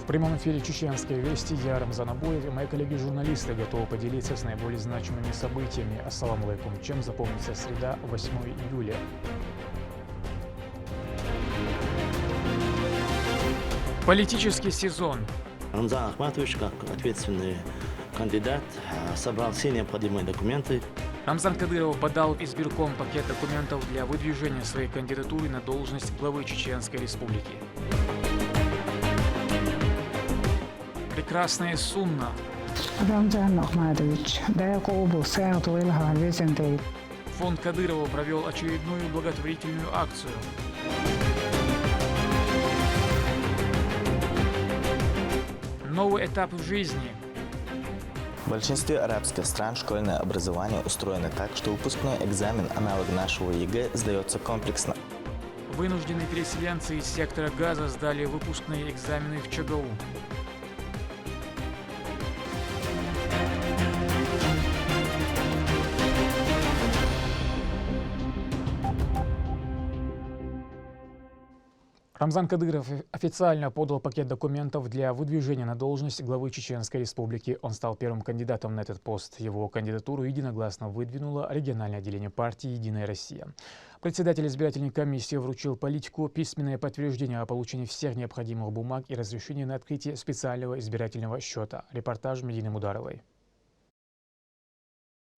В прямом эфире «Чеченской вести» я, Рамзан Абуев, и мои коллеги-журналисты готовы поделиться с наиболее значимыми событиями. Ассаламу алейкум. Чем запомнится среда, 8 июля? Политический сезон. Рамзан Ахматович, как ответственный кандидат, собрал все необходимые документы. Рамзан Кадыров подал в избирком пакет документов для выдвижения своей кандидатуры на должность главы Чеченской Республики. Прекрасная сунна. Рамзан Ахматович, Фонд Кадырова провел очередную благотворительную акцию. Новый этап в жизни. В большинстве арабских стран школьное образование устроено так, что выпускной экзамен, аналог нашего ЕГЭ, сдается комплексно. Вынужденные переселенцы из сектора Газа сдали выпускные экзамены в ЧГУ. Рамзан Кадыров официально подал пакет документов для выдвижения на должность главы Чеченской Республики. Он стал первым кандидатом на этот пост. Его кандидатуру единогласно выдвинуло региональное отделение партии «Единая Россия». Председатель избирательной комиссии вручил политику письменное подтверждение о получении всех необходимых бумаг и разрешения на открытие специального избирательного счета. Репортаж Медины Мударовой.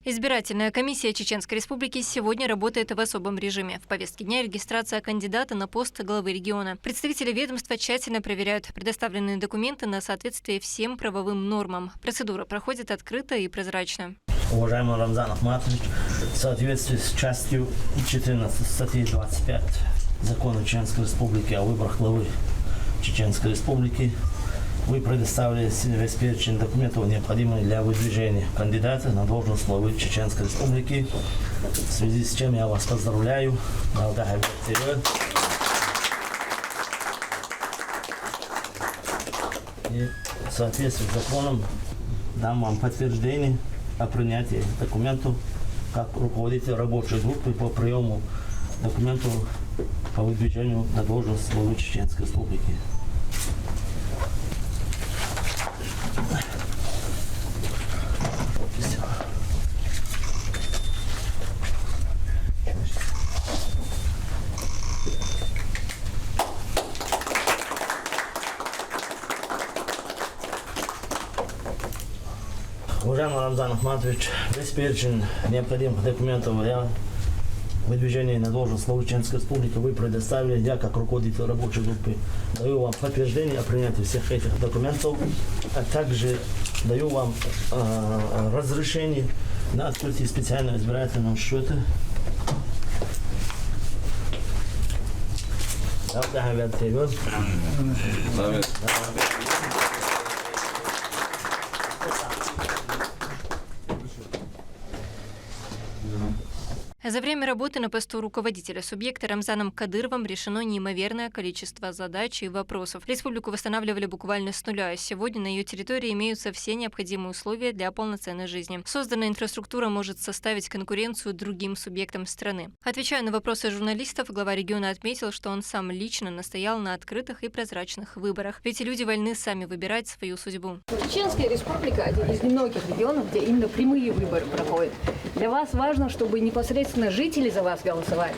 Избирательная комиссия Чеченской Республики сегодня работает в особом режиме. В повестке дня регистрация кандидата на пост главы региона. Представители ведомства тщательно проверяют предоставленные документы на соответствие всем правовым нормам. Процедура проходит открыто и прозрачно. Уважаемый Рамзан Ахматович, в соответствии с частью 14 статьи 25 Закона Чеченской Республики о выборах главы Чеченской Республики, вы предоставили весь перечень документов, необходимых для выдвижения кандидата на должность главы Чеченской Республики. В связи с чем я вас поздравляю. И в соответствии с законом дам вам подтверждение о принятии документов как руководитель рабочей группы по приему документов по выдвижению на должность главы Чеченской Республики. Уважаемый Рамзан Ахматович, весь перечень необходимых документов для выдвижения на должность главы Чеченской Республики вы предоставили. Я, как руководитель рабочей группы, даю вам подтверждение о принятии всех этих документов, а также даю вам разрешение на открытие специального избирательного счета. За время работы на посту руководителя субъекта Рамзаном Кадыровым решено неимоверное количество задач и вопросов. Республику восстанавливали буквально с нуля. Сегодня на ее территории имеются все необходимые условия для полноценной жизни. Созданная инфраструктура может составить конкуренцию другим субъектам страны. Отвечая на вопросы журналистов, глава региона отметил, что он сам лично настоял на открытых и прозрачных выборах. Ведь люди вольны сами выбирать свою судьбу. Чеченская Республика – один из немногих регионов, где именно прямые выборы проходят. Для вас важно, чтобы непосредственно жители за вас голосовали?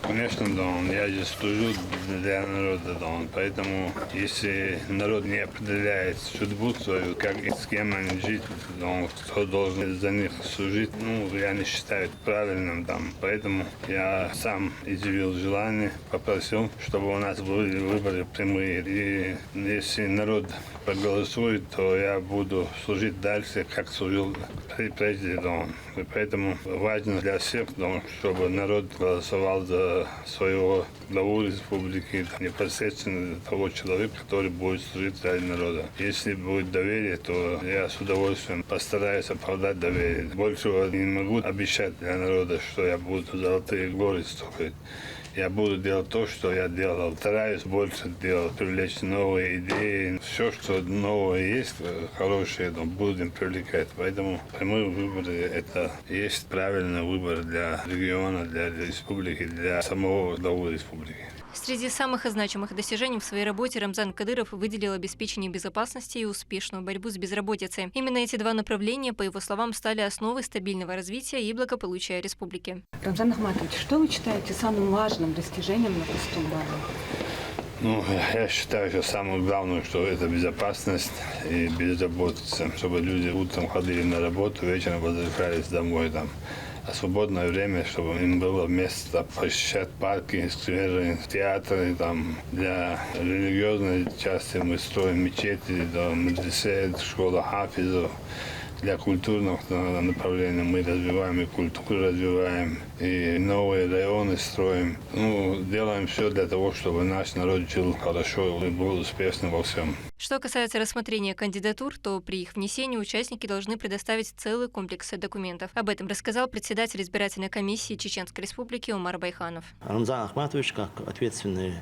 Конечно, да. Я здесь служу для народа, да. Поэтому, если народ не определяет судьбу свою, как и с кем они жить, да, кто должен за них служить, я не считаю правильным там. Поэтому я сам изъявил желание, попросил, чтобы у нас были выборы прямые. И если народ проголосует, то я буду служить дальше, как служил прежде, да. И поэтому важно для всех, да, чтобы народ голосовал за своего главу республики, непосредственно того человека, который будет служить ради народа. Если будет доверие, то я с удовольствием постараюсь оправдать доверие. Большего не могу обещать для народа, что я буду золотые горы строить. Я буду делать то, что я делал. Стараюсь больше делать, привлечь новые идеи. Все, что новое есть, хорошее, будем привлекать. Поэтому прямые выборы – это есть правильный выбор для региона, для республики, для самого главы республики. Среди самых значимых достижений в своей работе Рамзан Кадыров выделил обеспечение безопасности и успешную борьбу с безработицей. Именно эти два направления, по его словам, стали основой стабильного развития и благополучия республики. Рамзан Ахматович, что вы считаете самым важным достижением на посту главы? Я считаю, что самое главное, что это безопасность и безработица, чтобы люди утром ходили на работу, вечером возвращались домой. А свободное время, чтобы им было место посещать парки, скверы, театры. Для религиозной части мы строим мечети, медресе, школа хафизов. Для культурных направлений мы развиваем и культуру развиваем, и новые районы строим. Делаем все для того, чтобы наш народ жил хорошо и был успешным во всем. Что касается рассмотрения кандидатур, то при их внесении участники должны предоставить целый комплекс документов. Об этом рассказал председатель избирательной комиссии Чеченской Республики Умар Байханов. Рамзан Ахматович, как ответственный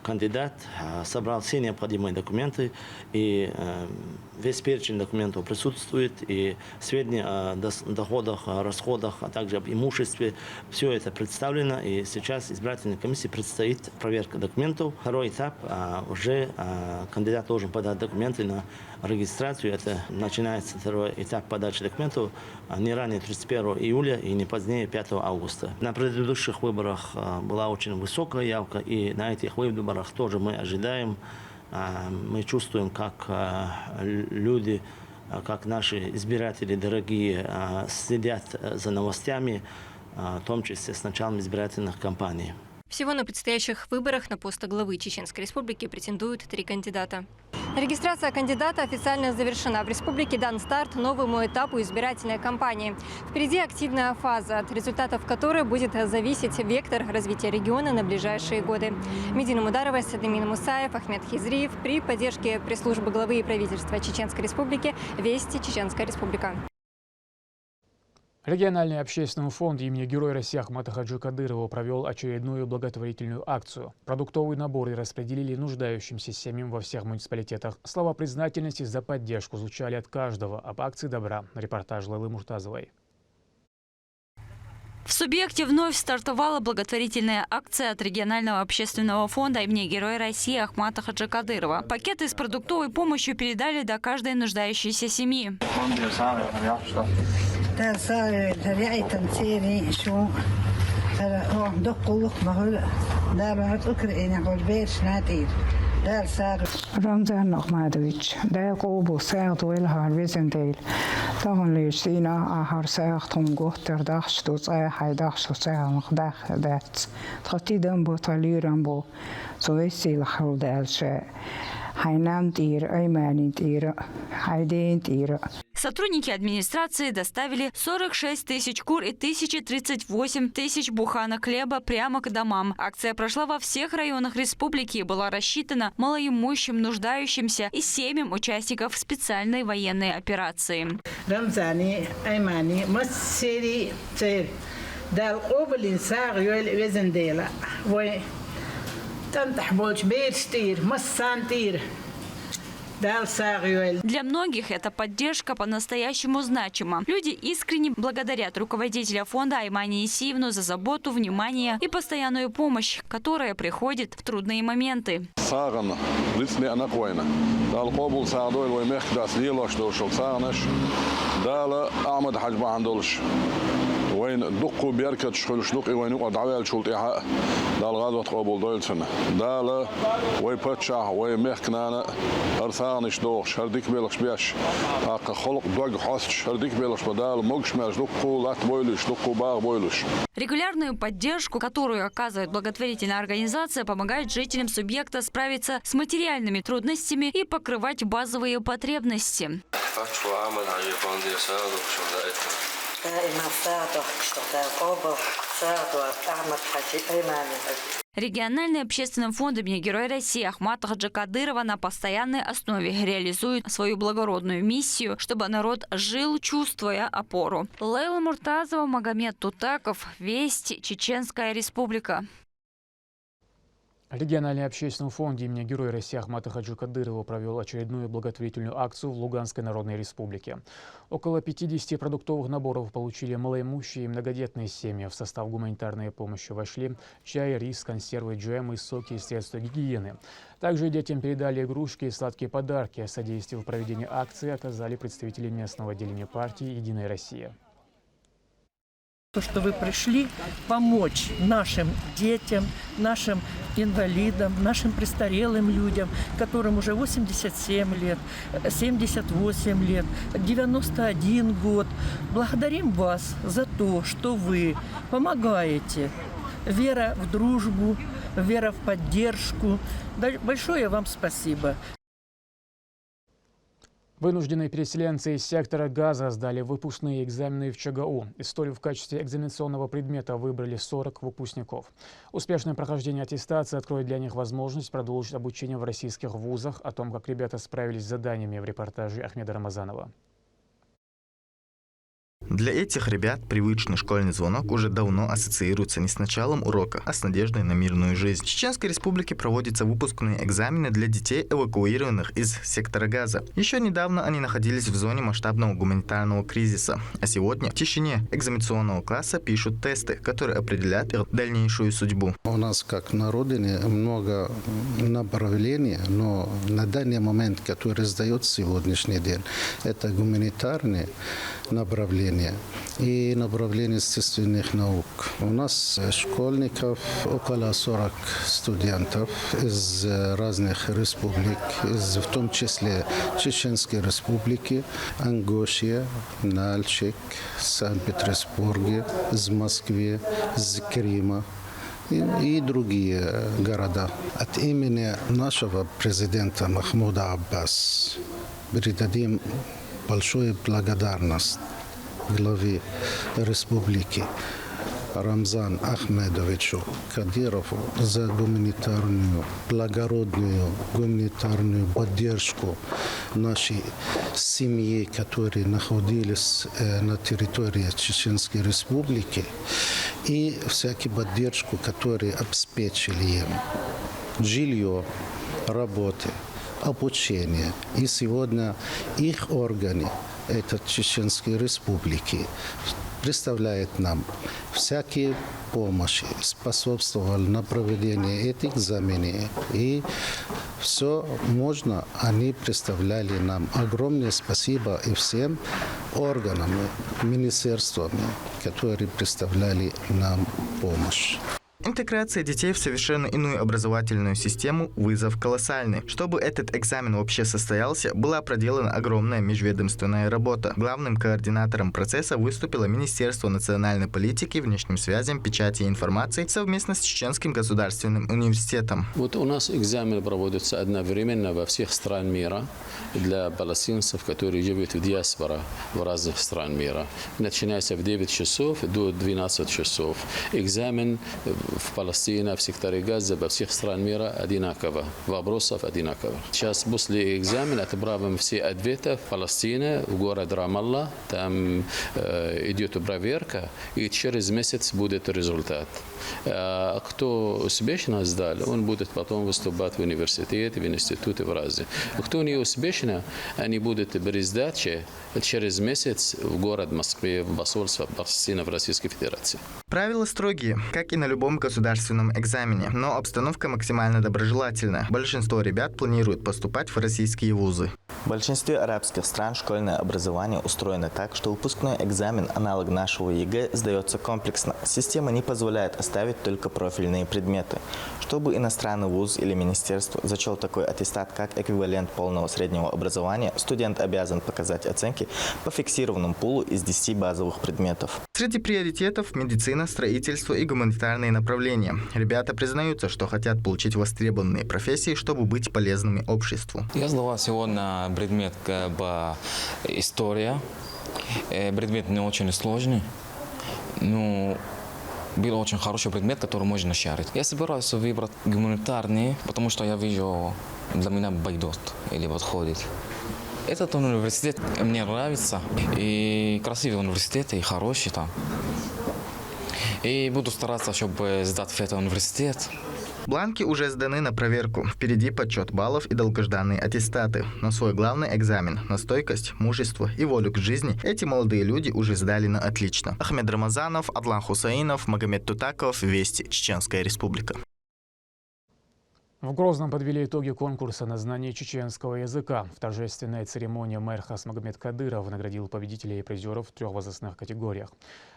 кандидат, собрал все необходимые документы, и весь перечень документов присутствует, и сведения о доходах, о расходах, а также об имуществе. Все это представлено, и сейчас избирательной комиссии предстоит проверка документов. Второй этап, уже кандидат должен подать документы на регистрацию. Это начинается второй этап подачи документов не ранее 31 июля и не позднее 5 августа. На предыдущих выборах была очень высокая явка, и на этих выборах тоже мы ожидаем, мы чувствуем, как люди, как наши избиратели дорогие следят за новостями, в том числе с началом избирательных кампаний. Всего на предстоящих выборах на пост главы Чеченской Республики претендуют 3 кандидата. Регистрация кандидата официально завершена. В республике дан старт новому этапу избирательной кампании. Впереди активная фаза, от результатов которой будет зависеть вектор развития региона на ближайшие годы. Медина Мударова, Садамин Мусаев, Ахмед Хизриев при поддержке пресс-службы главы и правительства Чеченской Республики «Вести Чеченская Республика». Региональный общественный фонд имени Героя России Ахмата Хаджи Кадырова провел очередную благотворительную акцию. Продуктовые наборы распределили нуждающимся семьям во всех муниципалитетах. Слова признательности за поддержку звучали от каждого. Об акции добра. Репортаж Лейлы Муртазовой. В субъекте вновь стартовала благотворительная акция от регионального общественного фонда имени Героя России Ахмата Хаджи Кадырова. Пакеты с продуктовой помощью передали до каждой нуждающейся семьи. Рамзан Ахматович, да кобу саат уэлхар везендейл. Тагын лишина ахар саат тунгохтер дахшту цай хайдахшту цайамх дахдац. Тхатидам бо талирам бо зоэсил хрудэлше. Хайнам тир, айманин тир, хайдин тир. Сотрудники администрации доставили 46 тысяч кур и 1038 тысяч буханок хлеба прямо к домам. Акция прошла во всех районах республики и была рассчитана малоимущим, нуждающимся и семьям участников специальной военной операции. Рамзани, Аймани, Массери, Цер, Дал Обалин Сагюэль Везендела, Вой, Тантах Больч Бейрштир, Массантир. Для многих эта поддержка по-настоящему значима. Люди искренне благодарят руководителя фонда Аймани Исиевну за заботу, внимание и постоянную помощь, которая приходит в трудные моменты. وين دقوا بيركت شغل شنوقي وين يقعد عوال شغل إيحاء دال غادة قبول دولتنا دال وين بتشع وين مخنانا أرثانش دوش هرديك بيلش بيش أك خلق دوج حاسش هرديك بيلش بدال مقش ماش دقوا لات بويلش دقوا باغ بويلش. Регулярную поддержку, которую оказывает благотворительная организация, помогает жителям субъекта справиться с материальными трудностями и покрывать базовые потребности. Региональный общественный фонд имени Героя России Ахмата Хаджи Кадырова на постоянной основе реализует свою благородную миссию, чтобы народ жил, чувствуя опору. Лейла Муртазова, Магомед Тутаков, Вести, Чеченская Республика. Региональный общественный фонд имени Героя России Ахмата Хаджи Кадырова провел очередную благотворительную акцию в Луганской Народной Республике. Около 50 продуктовых наборов получили малоимущие и многодетные семьи. В состав гуманитарной помощи вошли чай, рис, консервы, джемы, соки и средства гигиены. Также детям передали игрушки и сладкие подарки. Содействие в проведении акции оказали представители местного отделения партии «Единая Россия». То, что вы пришли помочь нашим детям, нашим инвалидам, нашим престарелым людям, которым уже 87 лет, 78 лет, 91 год. Благодарим вас за то, что вы помогаете. Вера в дружбу, вера в поддержку. Большое вам спасибо. Вынужденные переселенцы из сектора Газа сдали выпускные экзамены в ЧГУ. Историю в качестве экзаменационного предмета выбрали 40 выпускников. Успешное прохождение аттестации откроет для них возможность продолжить обучение в российских вузах. О том, как ребята справились с заданиями, в репортаже Ахмеда Рамазанова. Для этих ребят привычный школьный звонок уже давно ассоциируется не с началом урока, а с надеждой на мирную жизнь. В Чеченской Республике проводятся выпускные экзамены для детей, эвакуированных из сектора Газа. Еще недавно они находились в зоне масштабного гуманитарного кризиса. А сегодня в тишине экзаменационного класса пишут тесты, которые определят их дальнейшую судьбу. У нас, как на родине, много направлений, но на данный момент, который сдает сегодняшний день, это гуманитарные направления и направление естественных наук. У нас школьников около 40 студентов из разных республик, в том числе Чеченской Республики, Ингушетия, Нальчик, Санкт-Петербурге, из Москвы, из Крыма и другие города. От имени нашего президента Махмуда Аббас передадим большую благодарность главе республики Рамзану Ахмедовичу Кадырову за гуманитарную, благородную гуманитарную поддержку нашей семьи, которые находились на территории Чеченской Республики, и всякую поддержку, которую обеспечили им жилье, работы, обучение. И сегодня их органы, это Чеченской Республики, представляет нам всякие помощи, способствовал на проведение этих экзаменов. И все можно, они представляли нам. Огромное спасибо и всем органам, министерствам, которые представляли нам помощь. Интеграция детей в совершенно иную образовательную систему – вызов колоссальный. Чтобы этот экзамен вообще состоялся, была проделана огромная межведомственная работа. Главным координатором процесса выступило Министерство национальной политики, внешним связям, печати и информации совместно с Чеченским государственным университетом. Вот у нас экзамен проводится одновременно во всех странах мира для палестинцев, которые живут в диаспоре в разных странах мира. Начинается в 9 часов до 12 часов. Экзамен в Палестине, в секторе Газа, во всех странах мира одинаково. Вопросов одинаково. Сейчас после экзамена отправим все ответы в Палестине, в город Рамалла. Там идет проверка, и через месяц будет результат. Кто успешно сдал, он будет потом выступать в университете, в институте в Разе. Кто не успешно, они будут при сдаче через месяц в город Москве, в посольство Палестины в Российской Федерации. Правила строгие, как и на любом государственном экзамене, но обстановка максимально доброжелательная. Большинство ребят планируют поступать в российские вузы. В большинстве арабских стран школьное образование устроено так, что выпускной экзамен, аналог нашего ЕГЭ, сдается комплексно. Система не позволяет оставить только профильные предметы. Чтобы иностранный вуз или министерство зачел такой аттестат как эквивалент полного среднего образования, студент обязан показать оценки по фиксированному пулу из 10 базовых предметов. Среди приоритетов – медицина, строительство и гуманитарные направления. Ребята признаются, что хотят получить востребованные профессии, чтобы быть полезными обществу. Я сдавал сегодня предмет история. Предмет не очень сложный, но был очень хороший предмет, который можно шарить. Я собираюсь выбрать гуманитарный, потому что я вижу, для меня пойдет или подходит. Этот университет мне нравится, и красивый университет, и хороший там. И буду стараться, чтобы сдать в этот университет. Бланки уже сданы на проверку. Впереди подсчет баллов и долгожданные аттестаты. Но свой главный экзамен на стойкость, мужество и волю к жизни эти молодые люди уже сдали на отлично. Ахмед Рамазанов, Адлан Хусаинов, Магомед Тутаков, Вести, Чеченская Республика. В Грозном подвели итоги конкурса на знание чеченского языка. В торжественной церемонии мэр Хасмагомед Кадыров наградил победителей и призеров в 3 возрастных категориях.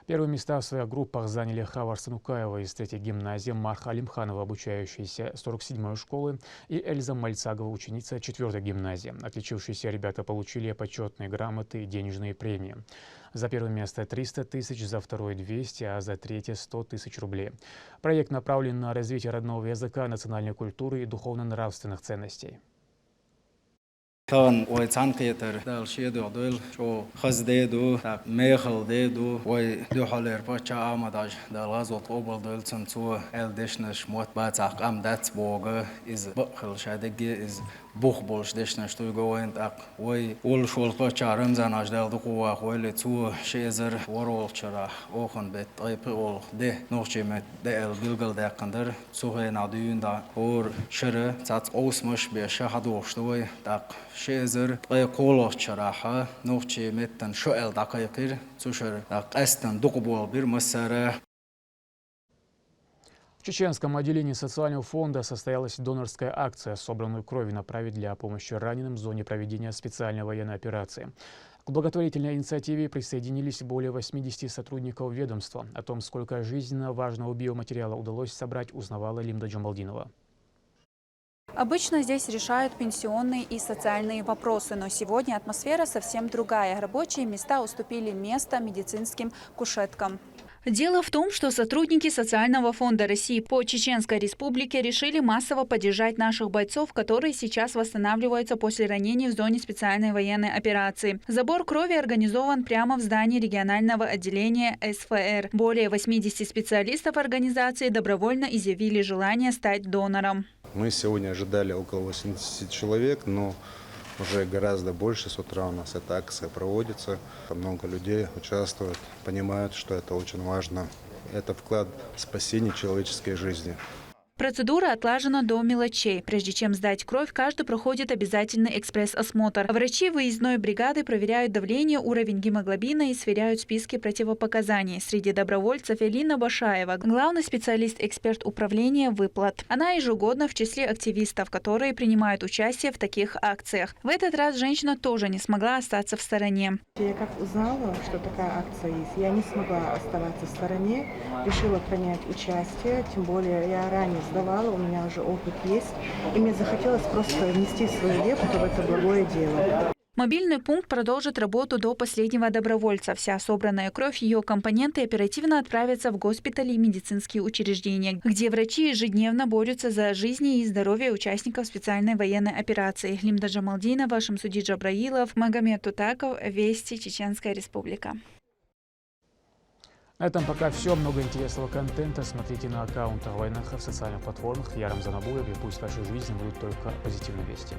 Первые места в своих группах заняли Хавар Санукаева из 3-й гимназии, Марха Алимханова, обучающаяся 47-й школы, и Эльза Мальцагова, ученица 4-й гимназии. Отличившиеся ребята получили почетные грамоты и денежные премии. За первое место 300 тысяч, за второе 200, а за третье 100 тысяч рублей. Проект направлен на развитие родного языка, национальной культуры и духовно-нравственных ценностей. كان ويتعن كيتر دال شيء دول شو خز ديدو تاك ميخل ديدو ويدو حلير بچا آمداج دال غزوت قبل دول تنتو الدشنش موت باتاق ام دات بوغا إز بخل شادقي إز بوخ بولش دشنش تو جوين تاق وي ول شول بچا رمزان اج دال دقوا خويل تو شيزر ورول شرا اوخن بيت طيب اول ده نوخشي مت دال بيلغل داقندر سوه ناديون دا اور شره تات اوسمش بيشا حدوشتوي تاق شيزر قولش شراحه نوخشي متن شوال دقيقير سوشر قستن دقبول بير مسره. В чеченском отделении социального фонда состоялась донорская акция. Собранную кровь направить для помощи раненым в зоне проведения специальной военной операции. К благотворительной инициативе присоединились более 80 сотрудников ведомства. О том, сколько жизненно важного биоматериала удалось собрать, узнавала Лимда Джамалдинова. Обычно здесь решают пенсионные и социальные вопросы, но сегодня атмосфера совсем другая. Рабочие места уступили место медицинским кушеткам. Дело в том, что сотрудники Социального фонда России по Чеченской Республике решили массово поддержать наших бойцов, которые сейчас восстанавливаются после ранений в зоне специальной военной операции. Забор крови организован прямо в здании регионального отделения СФР. Более 80 специалистов организации добровольно изъявили желание стать донором. Мы сегодня ожидали около 80 человек, но уже гораздо больше. С утра у нас эта акция проводится. Много людей участвуют, понимают, что это очень важно. Это вклад в спасение человеческой жизни. Процедура отлажена до мелочей. Прежде чем сдать кровь, каждый проходит обязательный экспресс-осмотр. Врачи выездной бригады проверяют давление, уровень гемоглобина и сверяют списки противопоказаний. Среди добровольцев Элина Башаева, главный специалист-эксперт управления выплат. Она ежегодно в числе активистов, которые принимают участие в таких акциях. В этот раз женщина тоже не смогла остаться в стороне. Я как узнала, что такая акция есть, я не смогла оставаться в стороне, решила принять участие, тем более я ранее сдавала, у меня уже опыт есть, и мне захотелось просто внести свою лепту в это благое дело. Мобильный пункт продолжит работу до последнего добровольца. Вся собранная кровь, ее компоненты оперативно отправятся в госпитали и медицинские учреждения, где врачи ежедневно борются за жизни и здоровье участников специальной военной операции. Лимда Джамалдинова, Шамсуди Джабраилов, Магомед Тутаков, Вести, Чеченская Республика. На этом пока все. Много интересного контента смотрите на аккаунтах Вайнаха в социальных платформах. Я Рамзан Абуев, и пусть в вашей жизни будут только позитивные вести.